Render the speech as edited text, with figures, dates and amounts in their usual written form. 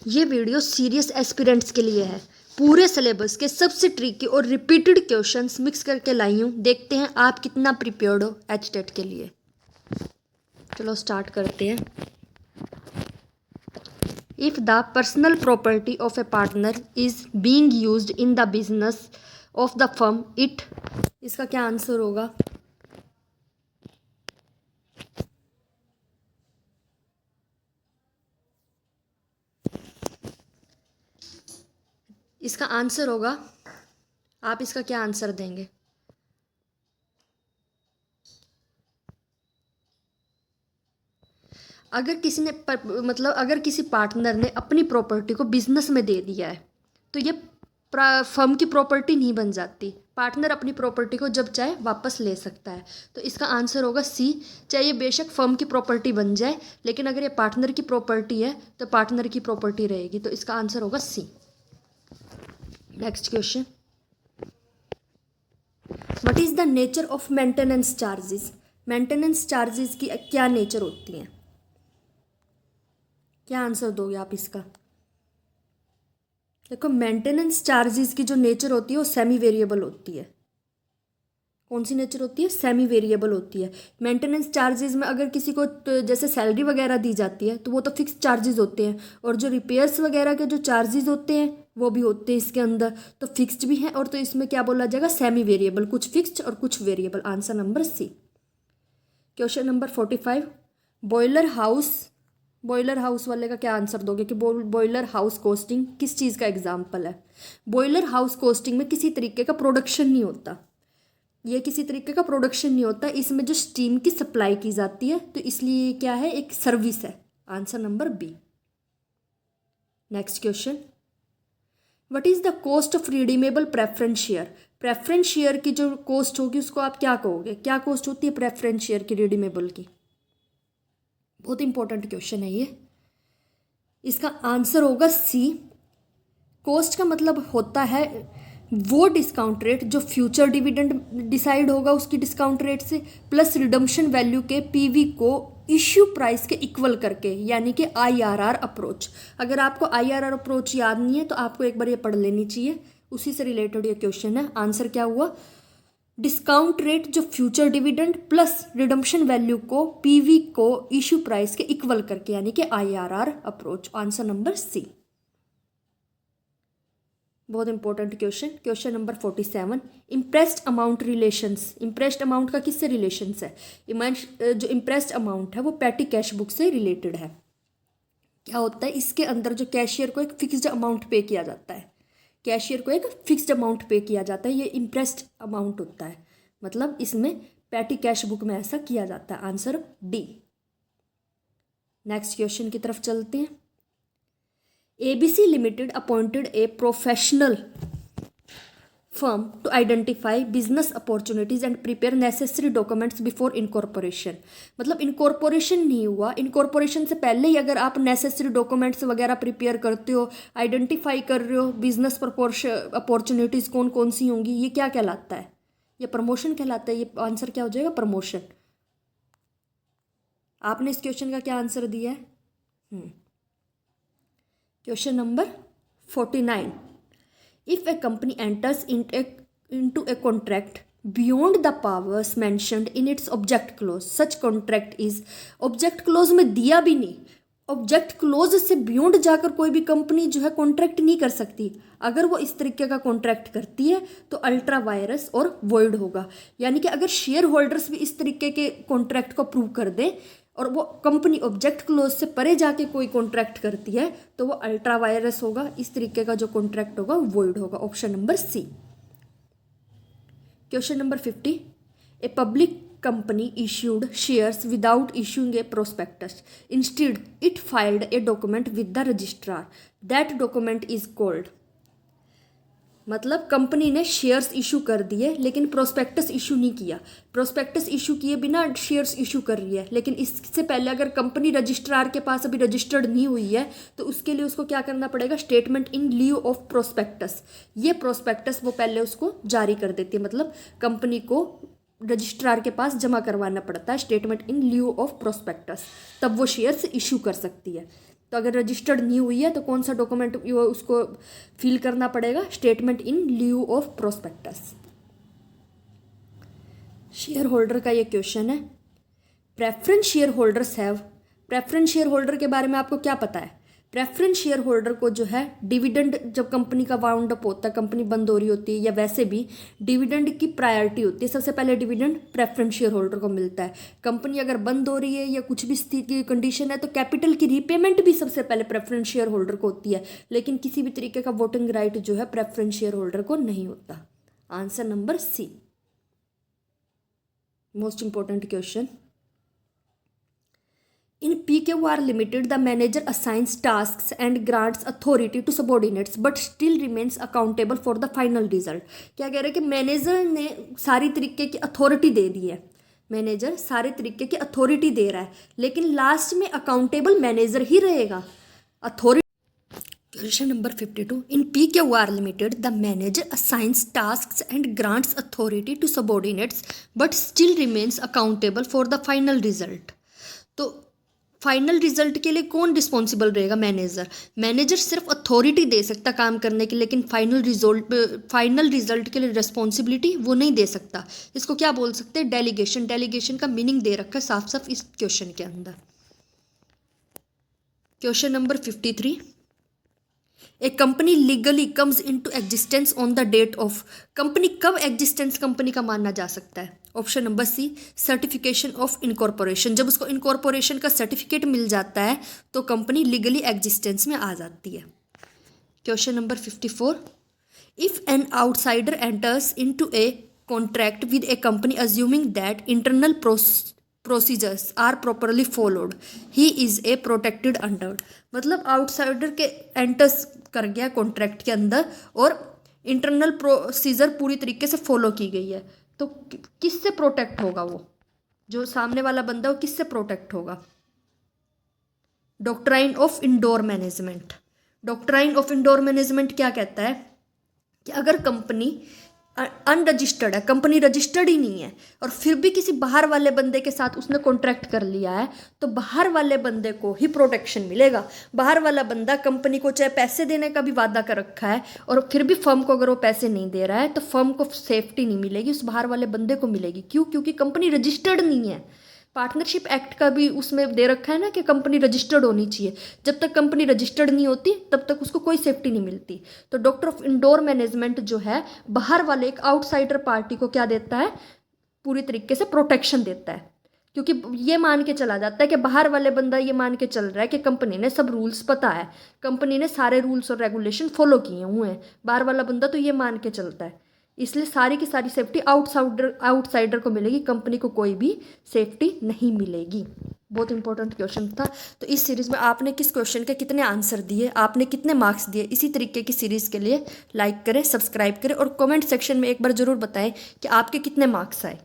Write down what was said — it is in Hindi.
ये वीडियो सीरियस एस्पिरेंट्स के लिए है। पूरे सिलेबस के सबसे ट्रिकी और रिपीटेड क्वेश्चंस मिक्स करके लाई हूँ। देखते हैं आप कितना प्रिपेयर्ड हो एचटेट के लिए। चलो स्टार्ट करते हैं। If the personal property of A partner is being used in the business of the firm it, इसका क्या आंसर होगा? इसका आंसर होगा, आप इसका क्या आंसर देंगे? अगर किसी ने मतलब अगर किसी पार्टनर ने अपनी प्रॉपर्टी को बिजनेस में दे दिया है तो ये फर्म की प्रॉपर्टी नहीं बन जाती। पार्टनर अपनी प्रॉपर्टी को जब चाहे वापस ले सकता है। तो इसका आंसर होगा सी। चाहे ये बेशक फर्म की प्रॉपर्टी बन जाए, लेकिन अगर ये पार्टनर की प्रॉपर्टी है तो पार्टनर की प्रॉपर्टी रहेगी। तो इसका आंसर होगा C. Next question, what is the nature of maintenance charges? Maintenance charges की क्या नेचर होती हैं? क्या आंसर दोगे आप इसका? देखो, मेंटेनेंस चार्जेस की जो नेचर होती है वो सेमी वेरिएबल होती है। कौन सी नेचर होती है? सेमी वेरिएबल होती है। मेंटेनेंस चार्जेस में अगर किसी को जैसे सैलरी वगैरह दी जाती है तो वो तो फिक्स चार्जेस होते हैं, और जो रिपेयर्स वगैरह के जो चार्जेस होते हैं वो भी होते हैं इसके अंदर, तो फिक्स्ड भी है। और तो इसमें क्या बोला जाएगा? सेमी वेरिएबल, कुछ फिक्स्ड और कुछ variable. Answer number C. Question number 45, boiler house वाले का क्या आंसर दोगे कि बॉयलर हाउस कोस्टिंग किस चीज़ का एग्जाम्पल है? बॉयलर हाउस कोस्टिंग में किसी तरीके का प्रोडक्शन नहीं होता। ये किसी तरीके का प्रोडक्शन नहीं होता, इसमें जो स्टीम की सप्लाई की जाती है, तो इसलिए ये क्या है? एक सर्विस है। Answer number B. Next question, what is the cost of redeemable preference share? Preference share की जो कॉस्ट होगी उसको आप क्या कहोगे? क्या कॉस्ट होती है प्रेफरेंस शेयर की, रिडीमेबल की? बहुत इंपॉर्टेंट क्वेश्चन है ये। इसका आंसर होगा सी। कॉस्ट का मतलब होता है वो डिस्काउंट रेट जो फ्यूचर डिविडेंड डिसाइड होगा उसकी डिस्काउंट रेट से, प्लस रिडम्पशन वैल्यू के पीवी को इश्यू प्राइस के इक्वल करके, यानी कि आईआरआर अप्रोच। अगर आपको आईआरआर अप्रोच याद नहीं है तो आपको एक बार ये पढ़ लेनी चाहिए, उसी से रिलेटेड ये क्वेश्चन है। आंसर क्या हुआ? डिस्काउंट रेट जो future dividend plus redemption value को पीवी को इश्यू प्राइस के इक्वल करके, यानी कि IRR approach. Answer number C. बहुत important question. Question number 47, imprest amount relations. Imprest amount का किससे रिलेशंस है? जो इम्प्रेस्ड अमाउंट है वो पैटी कैश बुक से रिलेटेड है। क्या होता है? इसके अंदर जो कैशियर को एक फिक्स्ड अमाउंट पे किया जाता है, कैशियर को एक फिक्स्ड अमाउंट पे किया जाता है, ये इम्प्रेस्ड अमाउंट होता है। मतलब इसमें पैटी कैश बुक में ऐसा किया जाता है। Answer D. नेक्स्ट क्वेश्चन की तरफ चलते हैं। ABC Limited appointed a professional firm to identify business opportunities and prepare necessary documents before incorporation। मतलब इनकॉर्पोरेशन नहीं हुआ, इनकॉर्पोरेशन से पहले ही अगर आप नेसेसरी डॉक्यूमेंट्स वगैरह प्रिपेयर करते हो, आइडेंटिफाई कर रहे हो बिजनेस अपॉर्चुनिटीज़ कौन कौन सी होंगी, ये क्या कहलाता है? ये प्रमोशन कहलाता है। ये आंसर क्या हो जाएगा? प्रमोशन। आपने इस क्वेश्चन का क्या आंसर दिया है? Question number 49, if a company enters into a contract beyond the powers mentioned in its object clause, such contract is, object clause में दिया भी नहीं, ऑब्जेक्ट क्लोज से बियॉन्ड जाकर कोई भी कंपनी जो है कॉन्ट्रैक्ट नहीं कर सकती। अगर वो इस तरीके का कॉन्ट्रैक्ट करती है तो अल्ट्रा वायरस और वॉइड होगा। यानी कि अगर शेयर होल्डर्स भी इस तरीके के कॉन्ट्रैक्ट को अप्रूव कर दें और वो कंपनी ऑब्जेक्ट क्लोज से परे जाके कोई कॉन्ट्रैक्ट करती है तो वो अल्ट्रा वायरस होगा। इस तरीके का जो कॉन्ट्रैक्ट होगा वॉइड होगा। Option number C. Question number 50, a public company issued shares without issuing a prospectus. Instead, it filed a document with the registrar. That document is called, मतलब कंपनी ने शेयर्स इशू कर दिए लेकिन प्रोस्पेक्टस इशू नहीं किया। प्रोस्पेक्टस इशू किए बिना शेयर्स इशू कर रही है, लेकिन इससे पहले अगर कंपनी रजिस्ट्रार के पास अभी रजिस्टर्ड नहीं हुई है तो उसके लिए उसको क्या करना पड़ेगा? Statement in लिeu of prospectus. ये प्रोस्पेक्टस वो पहले उसको जारी कर देती है, मतलब कंपनी को रजिस्ट्रार के पास जमा करवाना पड़ता है स्टेटमेंट इन लिeu ऑफ प्रोस्पेक्टस, तब वो शेयर्स इशू कर सकती है। तो अगर रजिस्टर्ड नहीं हुई है तो कौन सा डॉक्यूमेंट उसको फिल करना पड़ेगा, statement in लिeu of prospectus. Share holder का ये क्वेश्चन है। Preference share holders have, preference share holder के बारे में आपको क्या पता है? प्रेफरेंस शेयर होल्डर को जो है डिविडेंड, जब कंपनी का वाउंड अप होता है, कंपनी बंद हो रही होती है या वैसे भी डिविडेंड की प्रायोरिटी होती है, सबसे पहले डिविडेंड प्रेफरेंस शेयर होल्डर को मिलता है। कंपनी अगर बंद हो रही है या कुछ भी स्थिति कंडीशन है तो कैपिटल की रीपेमेंट भी सबसे पहले प्रेफरेंस शेयर होल्डर को होती है, लेकिन किसी भी तरीके का वोटिंग राइट जो है प्रेफरेंस शेयर होल्डर को नहीं होता। Answer number C, most important question. In PQR Limited, the manager assigns tasks and grants authority to subordinates but still remains accountable for the final result। क्या कह रहे हैं कि मैनेजर ने सारी तरीके की अथॉरिटी दे दी है, मैनेजर सारे तरीके की अथॉरिटी दे रहा है, लेकिन लास्ट में अकाउंटेबल मैनेजर ही रहेगा। Authority, question number 52, in PQR Limited, the manager assigns tasks and grants authority to subordinates but still remains accountable for the final result। तो फाइनल रिजल्ट के लिए कौन रिस्पॉन्सिबल रहेगा? मैनेजर। मैनेजर सिर्फ अथॉरिटी दे सकता काम करने की, लेकिन फाइनल रिजल्ट के लिए रिस्पॉन्सिबिलिटी वो नहीं दे सकता। इसको क्या बोल सकते हैं? डेलीगेशन। डेलीगेशन का मीनिंग दे रखा है साफ साफ इस क्वेश्चन के अंदर। Question number 53, a company legally comes into existence on the date of. Company कब एग्जिस्टेंस कंपनी का माना जा सकता है? Option number C, certification of incorporation. जब उसको इनकॉर्पोरेशन का सर्टिफिकेट मिल जाता है तो कंपनी लीगली एग्जिस्टेंस में आ जाती है। Question number 54, if an outsider enters into a contract with a company assuming that internal procedures are properly followed, he is a protected under. मतलब आउटसाइडर के एंटर्स कर गया कॉन्ट्रैक्ट के अंदर और इंटरनल प्रोसीजर पूरी तरीके से फॉलो की गई है, तो किससे प्रोटेक्ट होगा? वो जो सामने वाला बंदा है वो किससे प्रोटेक्ट होगा? Doctrine of indoor management. Doctrine of indoor management क्या कहता है कि अगर कंपनी अनरजिस्टर्ड है, कंपनी रजिस्टर्ड ही नहीं है, और फिर भी किसी बाहर वाले बंदे के साथ उसने कॉन्ट्रैक्ट कर लिया है, तो बाहर वाले बंदे को ही प्रोटेक्शन मिलेगा। बाहर वाला बंदा कंपनी को चाहे पैसे देने का भी वादा कर रखा है और फिर भी फर्म को अगर वो पैसे नहीं दे रहा है तो फर्म को सेफ्टी नहीं मिलेगी, उस बाहर वाले बंदे को मिलेगी। क्यों? क्योंकि कंपनी रजिस्टर्ड नहीं है। पार्टनरशिप एक्ट का भी उसमें दे रखा है ना कि कंपनी रजिस्टर्ड होनी चाहिए। जब तक कंपनी रजिस्टर्ड नहीं होती तब तक उसको कोई सेफ्टी नहीं मिलती। तो डॉक्टर ऑफ इंडोर मैनेजमेंट जो है बाहर वाले एक आउटसाइडर पार्टी को क्या देता है? पूरी तरीके से प्रोटेक्शन देता है, क्योंकि ये मान के चला जाता है कि बाहर वाले बंदा ये मान के चल रहा है कि कंपनी ने सब रूल्स पता है, कंपनी ने सारे रूल्स और रेगुलेशन फॉलो किए हुए हैं। बाहर वाला बंदा तो ये मान के चलता है, इसलिए सारी की सारी सेफ्टी आउटसाइडर को मिलेगी, कंपनी को कोई भी सेफ्टी नहीं मिलेगी। बहुत इंपॉर्टेंट क्वेश्चन था। तो इस सीरीज़ में आपने किस क्वेश्चन के कितने आंसर दिए, आपने कितने मार्क्स दिए, इसी तरीके की सीरीज़ के लिए लाइक करें, सब्सक्राइब करें और कमेंट सेक्शन में एक बार ज़रूर बताएं कि आपके कितने मार्क्स आए।